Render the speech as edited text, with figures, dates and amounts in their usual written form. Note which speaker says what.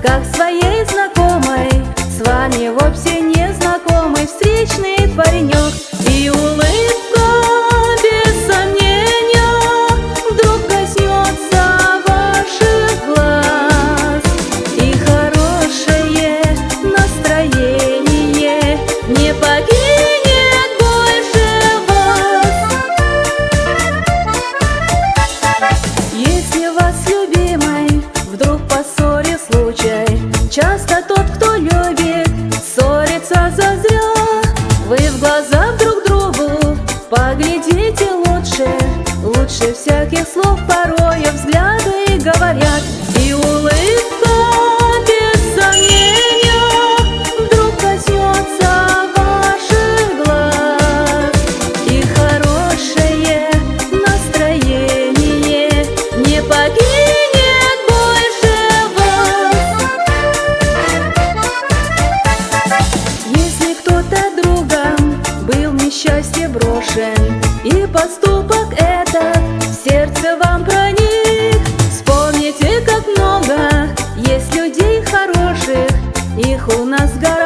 Speaker 1: как своей знакомой, с вами вовсе не знакомый встречный паренек. И улыбка, без сомнения, вдруг коснется ваших глаз, и хорошее настроение не покинет больше вас. Если вас, любимый, вдруг по ссоре случай, часто тот, кто любит, ссорится зазря. Вы в глаза друг другу поглядите лучше, лучше всяких слов порою взгляды говорят. И улыбка, без сомнения, вдруг коснется ваших глаз, и хорошее настроение не покинет больше вас. Если кто-то другом был в несчастье брошен, и поступок этот в сердце вам проник, вспомните, как много есть людей хороших, их у нас гораздо.